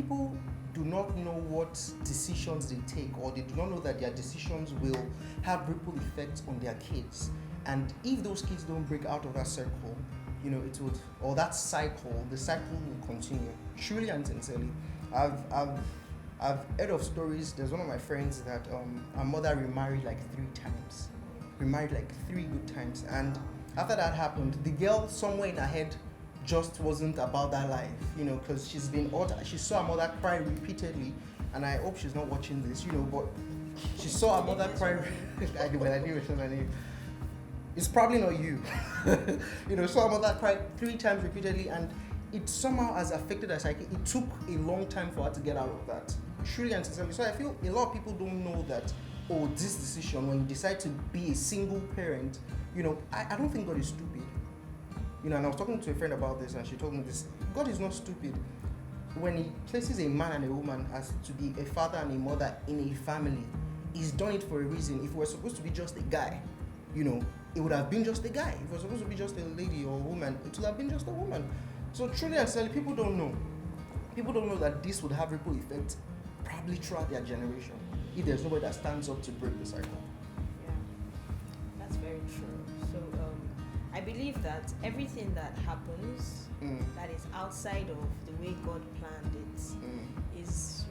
people do not know what decisions they take, or they do not know that their decisions will have ripple effects on their kids. And if those kids don't break out of that circle, it would, or that cycle, the cycle will continue. Truly and sincerely, I've heard of stories. There's one of my friends that her mother remarried like 3 times, remarried like 3 good times, and after that happened, the girl somewhere in her head just wasn't about that life, because she saw her mother cry repeatedly, and I hope she's not watching this, but she saw her mother cry. I didn't mention her name. It's probably not you. Saw her mother cry 3 times repeatedly, and it somehow has affected her psyche. It took a long time for her to get out of that. Truly and sincerely. So I feel a lot of people don't know that, this decision, when you decide to be a single parent, I don't think God is stupid. And I was talking to a friend about this, and she told me this. God is not stupid. When he places a man and a woman as to be a father and a mother in a family, he's done it for a reason. If it was supposed to be just a guy, it would have been just a guy. If it was supposed to be just a lady or a woman, it would have been just a woman. So truly and sincerely, people don't know. People don't know that this would have ripple effects probably throughout their generation if there's nobody that stands up to break the cycle. Yeah, that's very true. So I believe that everything that happens that is outside of the way God planned it is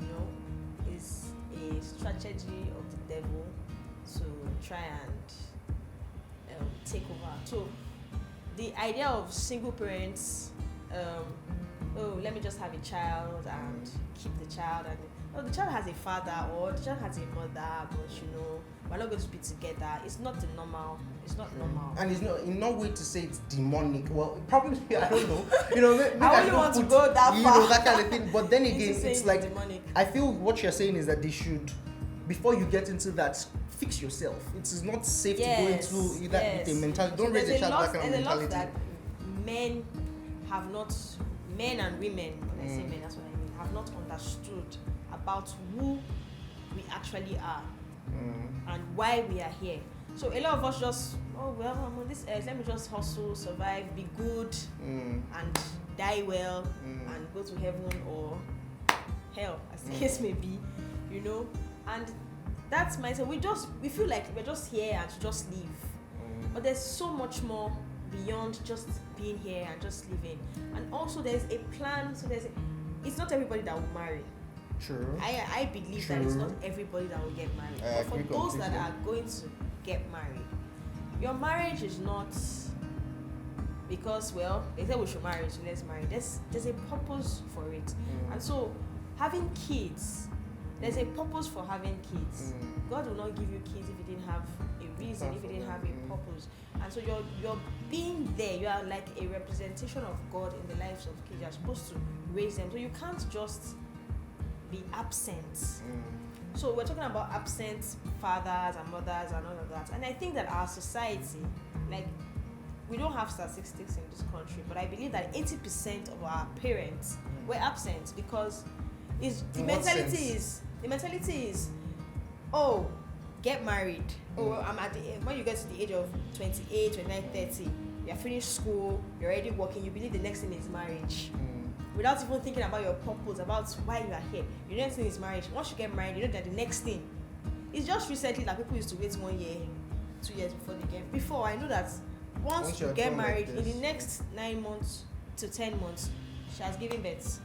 a strategy of the devil to try and take over. So the idea of single parents, let me just have a child and keep the child, and the child has a father or the child has a mother, but we're not going to be together. It's not the normal. It's not normal. And it's not in no way to say it's demonic. Well, probably, I don't know. Maybe I wouldn't want to go that far. That kind of thing. But then again, it's like demonic. I feel what you're saying is that they should, before you get into that, fix yourself. It is not safe to go into that with a mentality. Don't raise a child with that kind of mentality. There's a lot that men and women, when I say men, that's what I mean, have not understood about who we actually are and why we are here. So a lot of us just, I'm on this earth, let me just hustle, survive, be good, and die well, and go to heaven or hell, as the case may be, and that's mindset. We feel like we're just here and to just live, but there's so much more beyond just being here and just living. And also there's a plan. So it's not everybody that will marry. True. I believe that it's not everybody that will get married. But for those that are going to get married, your marriage is not because, they said we should marry, so let's marry. There's a purpose for it. And so having kids, there's a purpose for having kids. God will not give you kids if you didn't have a reason, if you didn't have a purpose. And so you're being there, you are like a representation of God in the lives of kids. You're supposed to raise them. So you can't just be absent. So we're talking about absent fathers and mothers and all of that. And I think that our society, we don't have statistics in this country, but I believe that 80% of our parents were absent because the mentality is, get married. When you get to the age of 28, 29, 30, you're finished school, you're already working, you believe the next thing is marriage. Without even thinking about your purpose, about why you are here. Your next thing is marriage. Once you get married, you know that the next thing. It's just recently that people used to wait 1 year, 2 years before they get. Before, I know that once you get married, in the next 9 months to 10 months, she has given birth.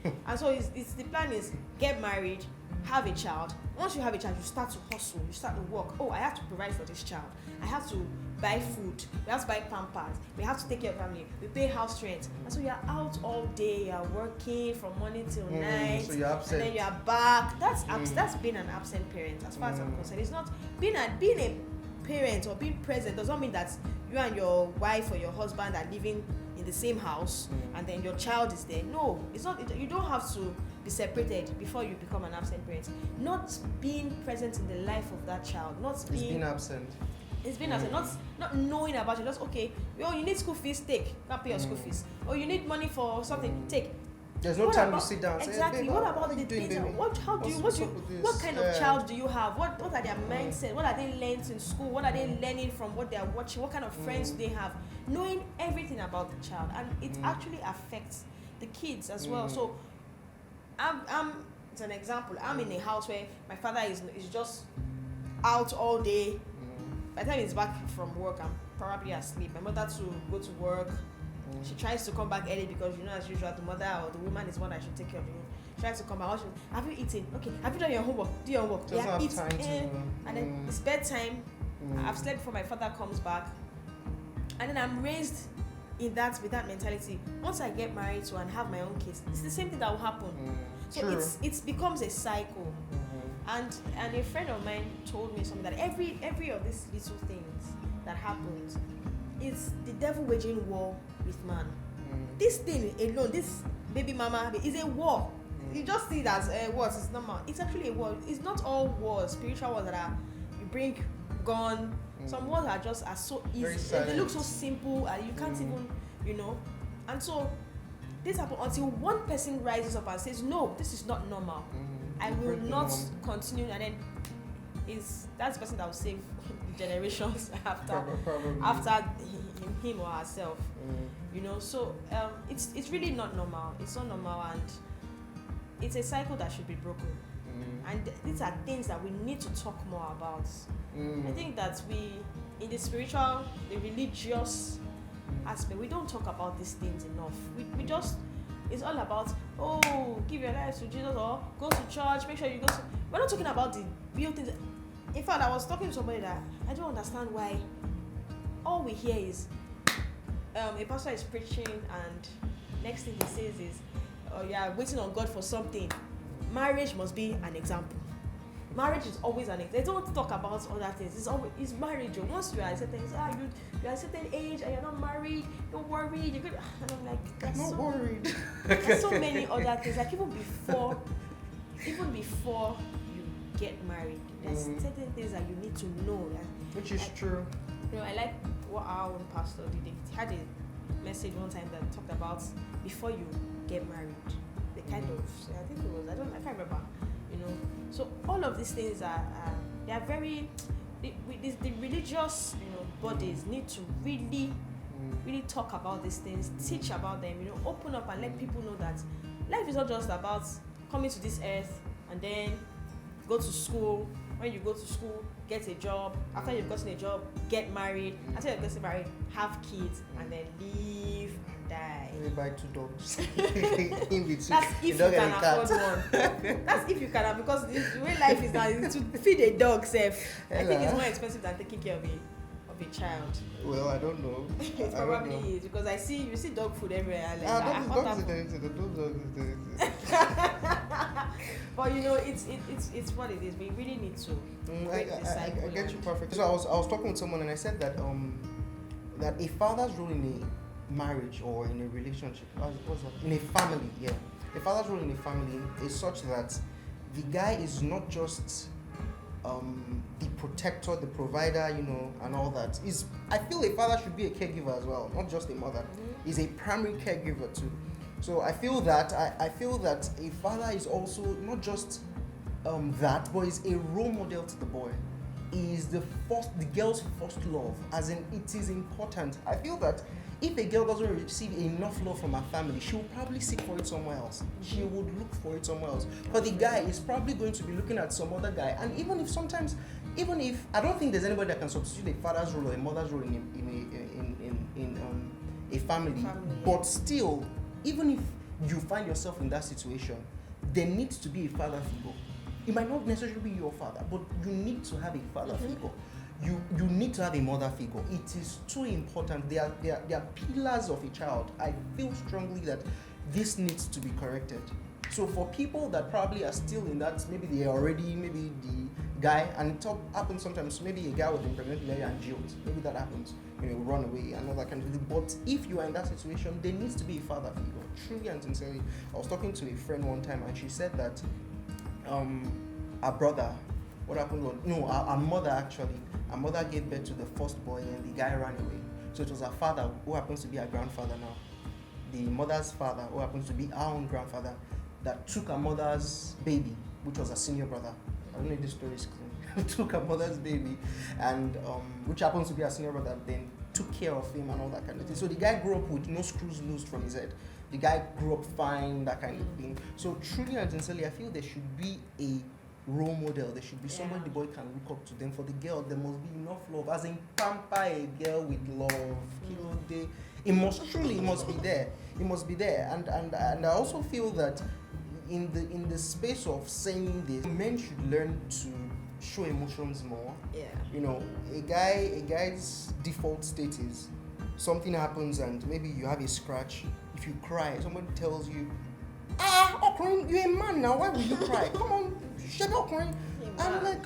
And so it's the plan is get married, have a child. Once you have a child, you start to hustle, you start to work. I have to provide for this child. I have to buy food, we have to buy Pampers, we have to take care of family, we pay house rent. And so you're out all day, you're working from morning till night, so you're absent. And then you're back. That's being an absent parent, as far as I'm concerned. It's not being a parent or being present does not mean that you and your wife or your husband are living in the same house and then your child is there. No, it's not. You don't have to be separated before you become an absent parent. Not being present in the life of that child, being absent. It's being absent, not knowing about it. Just you need school fees, take. Not pay your school fees. Or you need money for something, take. There's no time to sit down. Exactly. Say, what about the data? What kind of child do you have? What are their mindset? What are they learned in school? What are they learning from what they are watching? What kind of friends do they have? Knowing everything about the child, and it actually affects the kids as well. So I'm it's an example. I'm in a house where my father is just out all day. By the time he's back from work, I'm probably asleep. My mother to go to work. She tries to come back early because as usual, the mother or the woman is one that should take care of you. She tries to come back. Have you eaten? Okay. Have you done your homework? Do your homework. Doesn't have eat. time to, And then it's bedtime. I've slept before my father comes back, and then I'm raised with that mentality. Once I get married to and have my own kids, it's the same thing that will happen. So True. it becomes a cycle. And a friend of mine told me something that every of these little things that happens is the devil waging war with man. This thing alone, this baby mama, is a war. You just see it as wars. It's normal. It's actually a war. It's not all wars, spiritual wars that are you bring gun. Some wars are so easy. They look so simple and you can't even, And so this happens until one person rises up and says, "No, this is not normal. I will not continue." And then that's the person that will save generations after him or herself. So it's really not normal. It's not normal, and it's a cycle that should be broken. And these are things that we need to talk more about. I think that in the spiritual, the religious aspect, we don't talk about these things enough. We just, it's all about, give your life to Jesus or go to church, make sure you go to, we're not talking about the real things. In fact, I was talking to somebody that I don't understand why all we hear is a pastor is preaching and next thing he says is, waiting on God for something. Marriage must be an example. Marriage is always an example. They don't talk about other things. It's marriage. Once you are a certain you're a certain age and you're not married, don't worry. You're good. And I'm like, I'm not worried. There's so many other things. Like even before you get married, there's certain things that you need to know. Which is true. I like what our own pastor did. He had a message one time that talked about before you get married. The kind of, I think it was, I can't remember. So all of these things they are very. The religious bodies need to really talk about these things, teach about them. Open up and let people know that life is not just about coming to this earth and then go to school. When you go to school, get a job. After you've gotten a job, get married. After you've gotten married, have kids, and then live and die. Maybe buy 2 dogs. In between. That's if you can afford one. That's if you can, because the way life is now, is to feed a dog safe. I think it's more expensive than taking care of a child. Well, I don't know. It probably is, because you see dog food everywhere. Dogs. But it's what it is. We really need to break the cycle. I get you perfect. So I was talking with someone and I said that that a father's role in a marriage or in a relationship, what's that? In a family, a father's role in a family is such that the guy is not just the protector, the provider, and all that. I feel a father should be a caregiver as well, not just a mother. He's a primary caregiver too. So I feel that a father is also not just that, but is a role model to the boy. He is the girl's first love, as in it is important. I feel that if a girl doesn't receive enough love from her family, she will probably seek for it somewhere else. She would look for it somewhere else. But the guy is probably going to be looking at some other guy. And even if I don't think there's anybody that can substitute a father's role or a mother's role in a family. But still, even if you find yourself in that situation, there needs to be a father figure. It might not necessarily be your father, but you need to have a father figure. You need to have a mother figure. It is too important. They are pillars of a child. I feel strongly that this needs to be corrected. So for people that probably are still in that, maybe the guy, and it happens sometimes, maybe a guy was impregnated and jailed. Maybe that happens, run away and all that kind of thing. But if you are in that situation, there needs to be a father figure, truly and sincerely. I was talking to a friend one time and she said that our brother, what happened was, our mother actually, our mother gave birth to the first boy and the guy ran away. So it was our father, who happens to be our grandfather now, the mother's father, who happens to be our own grandfather, that took our mother's baby, which was a senior brother. I don't know if this story is clear. Took our mother's baby, and which happens to be our senior brother, then took care of him and all that kind of thing. So the guy grew up with no screws loose from his head. the guy grew up fine, that kind of thing. So truly and sincerely, I feel there should be a role model. There should be somebody the boy can look up to. Them for the girl, there must be enough love, as in pamper a girl with love. It must be there. It must be there. And I also feel that in the space of saying this, men should learn to show emotions more. Yeah. You know, a guy's default state is something happens and maybe you have a scratch. If you cry, somebody tells you, Okran, you're a man now, why will you cry? Come on, shut up, Okran. I'm like,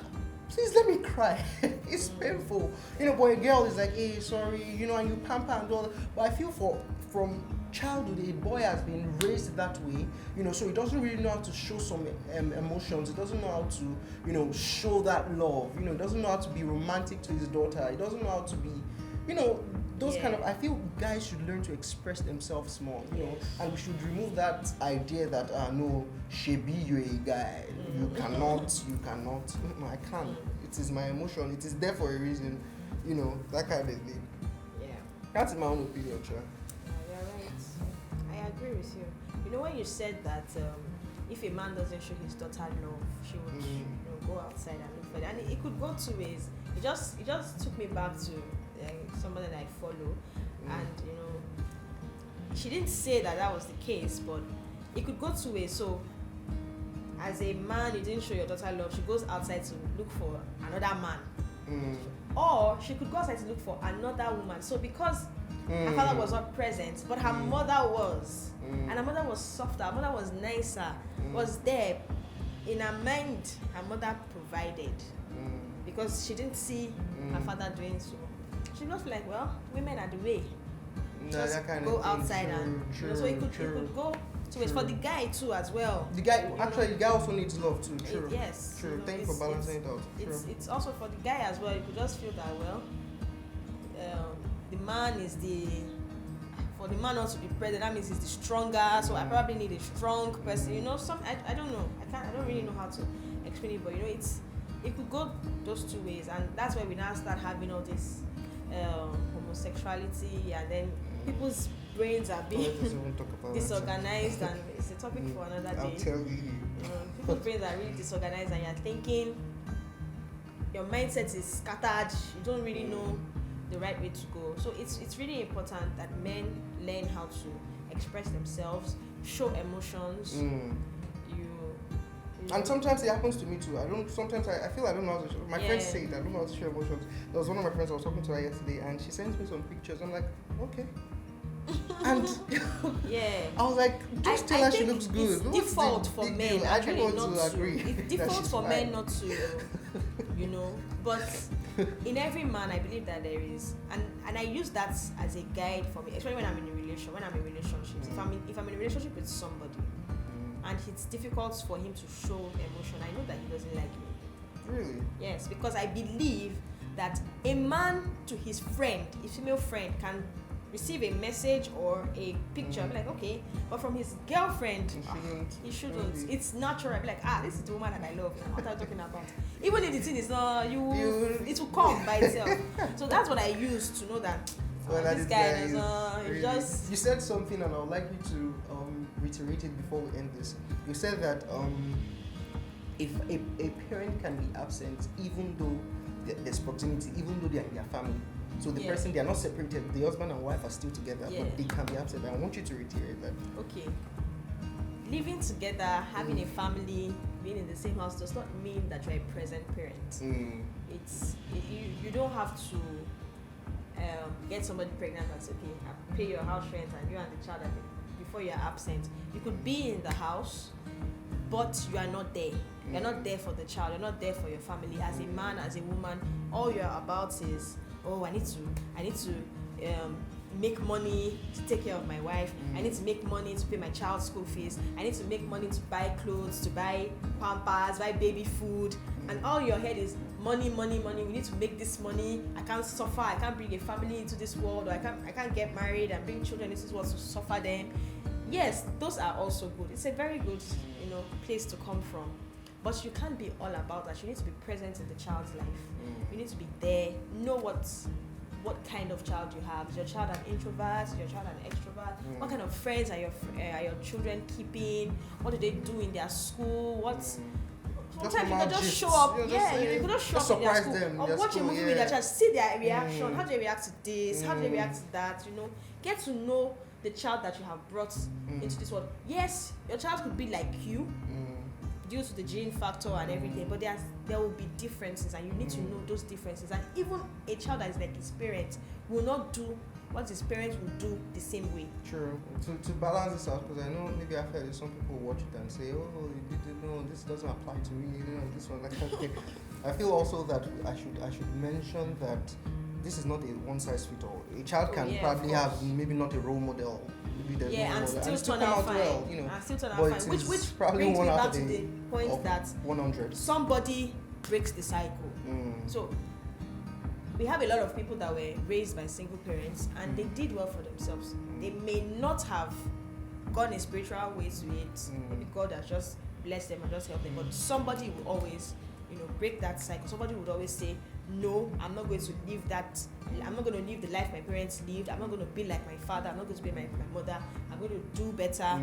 please let me cry. It's painful. You know, but a girl is like, hey, sorry, you know, and you pamper and all that. But I feel from childhood, a boy has been raised that way, you know, so he doesn't really know how to show some emotions. He doesn't know how to, you know, show that love. You know, he doesn't know how to be romantic to his daughter. He doesn't know how to be, you know, those kind of. I feel guys should learn to express themselves more, you know, and we should remove that idea that no, shebi, you're a guy, you cannot. No, I can't. It is my emotion. It is there for a reason, you know, that kind of thing. Yeah. That's my own opinion, Cha. You're right. I agree with you. You know, when you said that if a man doesn't show his daughter love, she would you know, go outside and look for it, and it could go two ways. It just took me back to somebody that I follow, and you know, she didn't say that was the case, but it could go two ways. So as a man, you didn't show your daughter love, she goes outside to look for another man, or she could go outside to look for another woman. So because her father was not present, but her mother was, and her mother was softer, her mother was nicer, was there. In her mind, her mother provided, because she didn't see her father doing so. She was like, well, women are the way. Just that kind go of thing. outside you know, so it could go two ways. For the guy too as well. The guy also needs love too. True. Yes. True. You know, Thank you for balancing it out. It's also for the guy as well. You could just feel that the man is for the man not to be present, that means he's the stronger. So I probably need a strong person. You know, I don't know. I don't really know how to explain it, but you know, it could go those two ways, and that's where we now start having all this homosexuality, and then people's brains are being disorganized, and it's a topic for another day. I'll tell you. People's brains are really disorganized, and you're thinking, your mindset is scattered, you don't really know the right way to go. So it's really important that men learn how to express themselves, show emotions. And sometimes it happens to me too. I feel I don't know how to show. My friends say that I don't know how to show emotions. There was one of my friends, I was talking to her yesterday, and she sent me some pictures. I'm like, okay. And I was like, just tell her she looks good. It's default for men. I don't want to agree. It's default for men not to, you know. But in every man, I believe that there is, and I use that as a guide for me, especially when I'm in relationships. If I'm in a relationship with somebody, and it's difficult for him to show emotion, I know that he doesn't like me. Really? Yes, because I believe that a man to his friend, his female friend, can receive a message or a picture, be like, okay, but from his girlfriend, he shouldn't. Really? It's natural. Be like, this is the woman that I love. What are you talking about? Even if the thing is not it will come by itself. So that's what I use to know that this guy is really, just. You said something, and I would like you to reiterate it before we end this. You said that if a parent can be absent, even though there's proximity, even though they are in their family. So the person, they are not separated, the husband and wife are still together, but they can be absent. I want you to reiterate that. Okay. Living together, having a family, being in the same house does not mean that you're a present parent. You don't have to get somebody pregnant and say, okay, pay your house rent and you and the child before you're absent. You could be in the house, but you are not there. You're not there for the child. You're not there for your family. As a man, as a woman, all you're about is, I need to make money to take care of my wife. I need to make money to pay my child's school fees. I need to make money to buy clothes, to buy Pampers, buy baby food. And all your head is money. We need to make this money. I can't suffer. I can't bring a family into this world. Or I can't get married and bring children into this world to suffer them. Yes, those are also good. It's a very good, place to come from. But you can't be all about that. You need to be present in the child's life. You need to be there, know what what kind of child you have. Is your child an introvert? Is your child an extrovert? What kind of friends are your children keeping? What do they do in their school? What's sometimes you can just show up. You can just show up in their school them, or their watch school, a movie with their child, see their reaction. How do they react to this? How do they react to that? Get to know the child that you have brought into this world. Yes, your child could be like you due to the gene factor and everything, but there will be differences, and you need to know those differences. And even a child that is like his parents will not do what his parents will do the same way. True. To balance this out, because I know maybe I've heard some people watch it and say, oh, you didn't know this doesn't apply to me. This one, like, okay. I feel also that I should mention that this is not a one size fits all. A child can probably have maybe not a role model. Maybe and still turn come out out fine. well, And still turn out but fine. it Which is probably brings me one out back of to the point that 100. somebody breaks the cycle. So we have a lot of people that were raised by single parents and they did well for themselves. They may not have gone a spiritual way to it. Maybe God has just blessed them and just helped them. But somebody will always, break that cycle. Somebody would always say, no, I'm not going to live that. I'm not going to live the life my parents lived. I'm not going to be like my father. I'm not going to be like my mother. I'm going to do better.